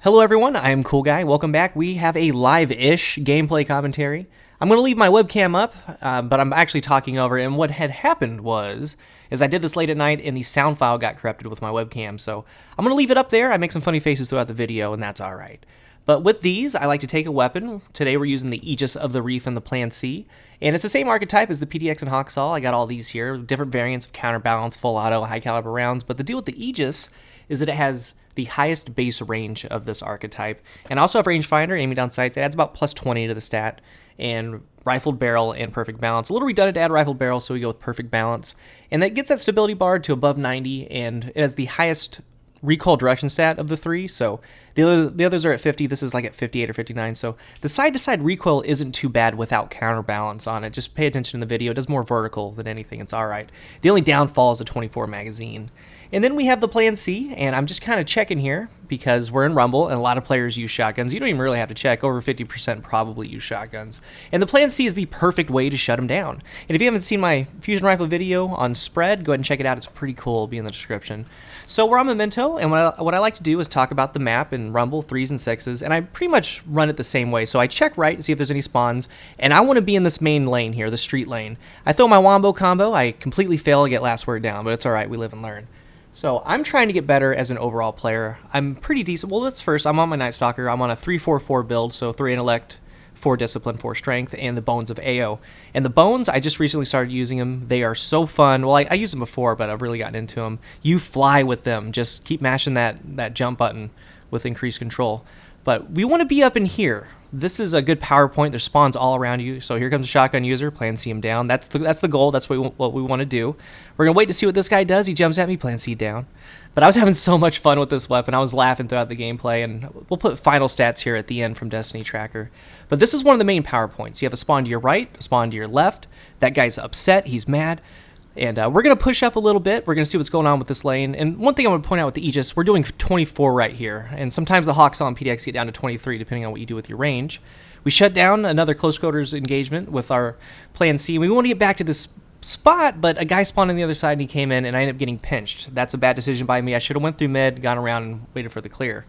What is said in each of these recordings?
Hello everyone, I am Cool Guy. Welcome back. We have a live-ish gameplay commentary. I'm going to leave my webcam up, but I'm actually talking over it, and what had happened is I did this late at night and the sound file got corrupted with my webcam, so I'm going to leave it up there. I make some funny faces throughout the video, and that's alright. But with these, I like to take a weapon. Today we're using the Aegis of the Reef and the Plan C, and it's the same archetype as the PDX and Hawksaw. I got all these here, different variants of counterbalance, full auto, high caliber rounds, but the deal with the Aegis is that it has the highest base range of this archetype, and also have rangefinder, aiming down sights. It adds about plus 20 to the stat, and rifled barrel and perfect balance. A little redundant to add rifled barrel, so we go with perfect balance, and that gets that stability bar to above 90, and it has the highest recoil direction stat of the three. So the others are at 50. This is like at 58 or 59. So the side-to-side recoil isn't too bad without counterbalance on it. Just pay attention to the video. It does more vertical than anything. It's all right. The only downfall is the 24 magazine. And then we have the Plan C, and I'm just kind of checking here because we're in Rumble, and a lot of players use shotguns. You don't even really have to check. Over 50% probably use shotguns. And the Plan C is the perfect way to shut them down. And if you haven't seen my fusion rifle video on spread, go ahead and check it out. It's pretty cool. It'll be in the description. So we're on Memento, and what I like to do is talk about the map in Rumble 3s and 6s, and I pretty much run it the same way. So I check right to see if there's any spawns, and I want to be in this main lane here, the street lane. I throw my wombo combo. I completely fail to get last word down, but it's all right. We live and learn. So I'm trying to get better as an overall player. I'm pretty decent. Well, let's first, I'm on my Night Stalker. I'm on a 3-4-4 build, so 3 intellect, 4 discipline, 4 strength, and the bones of AO. And the bones, I just recently started using them. They are so fun. Well, I used them before, but I've really gotten into them. You fly with them. Just keep mashing that jump button with increased control. But we want to be up in here. This is a good power point. There's spawns all around you. So here comes a shotgun user. Plan C him down. That's the goal. That's what we want to do. We're going to wait to see what this guy does. He jumps at me. Plan C down. But I was having so much fun with this weapon. I was laughing throughout the gameplay. And we'll put final stats here at the end from Destiny Tracker. But this is one of the main power points. You have a spawn to your right, a spawn to your left. That guy's upset. He's mad. And we're going to push up a little bit. We're going to see what's going on with this lane. And one thing I want to point out with the Aegis, we're doing 24 right here. And sometimes the Hawksaw and PDX get down to 23, depending on what you do with your range. We shut down another close quarters engagement with our Plan C. We want to get back to this spot, but a guy spawned on the other side, and he came in, and I ended up getting pinched. That's a bad decision by me. I should have went through mid, gone around, and waited for the clear.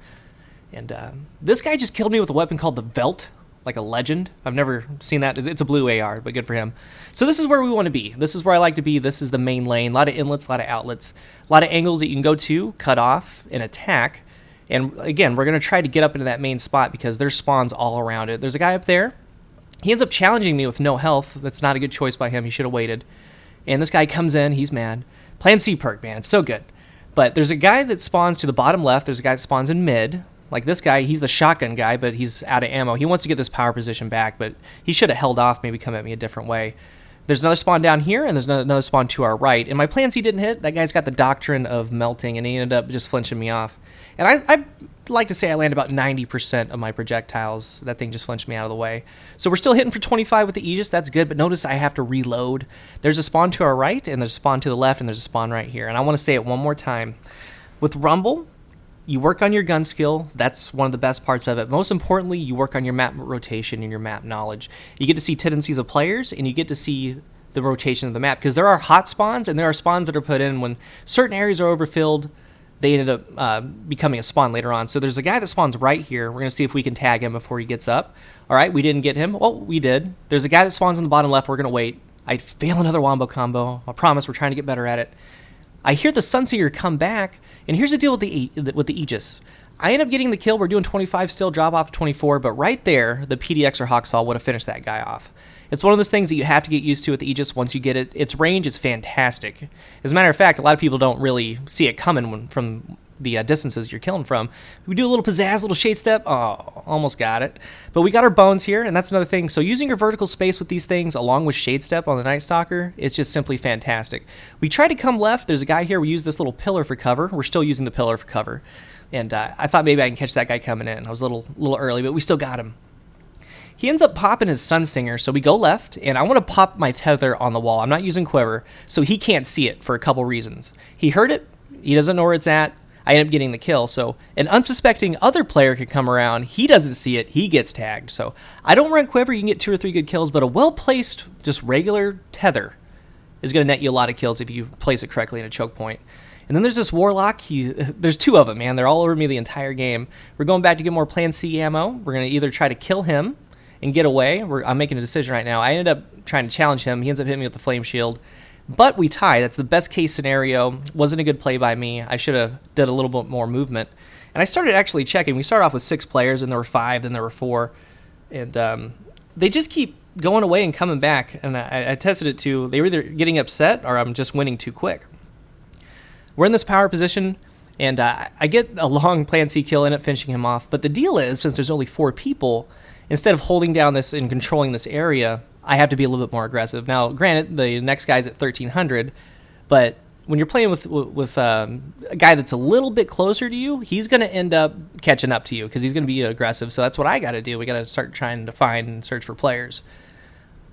And this guy just killed me with a weapon called the Velt. Like a legend. I've never seen that. It's a blue AR, but good for him. So this is where we want to be. This is where I like to be. This is the main lane. A lot of inlets, a lot of outlets, a lot of angles that you can go to, cut off, and attack. And again, we're going to try to get up into that main spot because there's spawns all around it. There's a guy up there. He ends up challenging me with no health. That's not a good choice by him. He should have waited. And this guy comes in. He's mad. Plan C perk, man. It's so good. But there's a guy that spawns to the bottom left. There's a guy that spawns in mid. Like this guy, he's the shotgun guy, but he's out of ammo. He wants to get this power position back, but he should have held off, maybe come at me a different way. There's another spawn down here, and there's another spawn to our right. And my Plan C didn't hit. That guy's got the doctrine of melting, and he ended up just flinching me off. And I like to say I land about 90% of my projectiles. That thing just flinched me out of the way. So we're still hitting for 25 with the Aegis. That's good, but notice I have to reload. There's a spawn to our right, and there's a spawn to the left, and there's a spawn right here. And I want to say it one more time. With Rumble, you work on your gun skill. That's one of the best parts of it. Most importantly, you work on your map rotation and your map knowledge. You get to see tendencies of players, and you get to see the rotation of the map, because there are hot spawns, and there are spawns that are put in when certain areas are overfilled. They ended up becoming a spawn later on. So there's a guy that spawns right here. We're going to see if we can tag him before he gets up. All right, we didn't get him. Well, we did. There's a guy that spawns in the bottom left. We're going to wait. I fail another wombo combo. I promise we're trying to get better at it. I hear the Sunseeker come back, and here's the deal with the Aegis. I end up getting the kill. We're doing 25 still, drop off 24, but right there, the PDX or Hawksaw would have finished that guy off. It's one of those things that you have to get used to with the Aegis once you get it. Its range is fantastic. As a matter of fact, a lot of people don't really see it coming from the distances you're killing from. We do a little pizzazz, a little shade step. Oh, almost got it. But we got our bones here, and that's another thing. So using your vertical space with these things, along with shade step on the Night Stalker, it's just simply fantastic. We try to come left. There's a guy here. We use this little pillar for cover. We're still using the pillar for cover. And I thought maybe I can catch that guy coming in. I was a little early, but we still got him. He ends up popping his Sunsinger, so we go left, and I want to pop my tether on the wall. I'm not using quiver, so he can't see it for a couple reasons. He heard it. He doesn't know where it's at. I end up getting the kill. So an unsuspecting other player could come around. He doesn't see it. He gets tagged. So I don't run quiver. You can get 2 or 3 good kills, but a well-placed, just regular tether is going to net you a lot of kills if you place it correctly in a choke point. And then there's this Warlock. There's two of them, man. They're all over me the entire game. We're going back to get more Plan C ammo. We're going to either try to kill him and get away. I'm making a decision right now. I ended up trying to challenge him. He ends up hitting me with the flame shield. But we tie. That's the best case scenario. Wasn't a good play by me. I should have did a little bit more movement. And I started actually checking. We started off with 6 players, and there were 5, then there were 4. And they just keep going away and coming back. And I tested it too. They were either getting upset or I'm just winning too quick. We're in this power position, and I get a long Plan C kill, end up finishing him off. But the deal is, since there's only 4 people, instead of holding down this and controlling this area, I have to be a little bit more aggressive. Now, granted, the next guy's at 1,300, but when you're playing with a guy that's a little bit closer to you, he's going to end up catching up to you because he's going to be aggressive. So that's what I got to do. We got to start trying to find and search for players.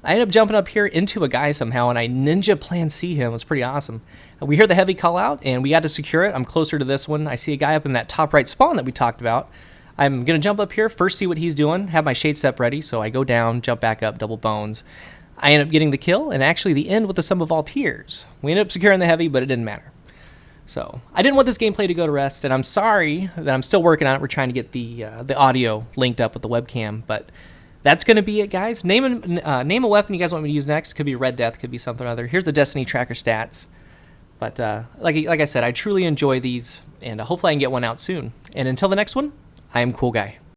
I ended up jumping up here into a guy somehow, and I ninja Plan C him. It was pretty awesome. We hear the heavy call out, and we got to secure it. I'm closer to this one. I see a guy up in that top right spawn that we talked about. I'm going to jump up here, first see what he's doing, have my shade step ready, so I go down, jump back up, double bones. I end up getting the kill, and actually the end with the sum of all tears. We ended up securing the heavy, but it didn't matter. So I didn't want this gameplay to go to rest, and I'm sorry that I'm still working on it. We're trying to get the audio linked up with the webcam, but that's going to be it, guys. Name a weapon you guys want me to use next. Could be Red Death, could be something other. Here's the Destiny tracker stats. But like I said, I truly enjoy these, and hopefully I can get one out soon. And until the next one, I am Cool Guy.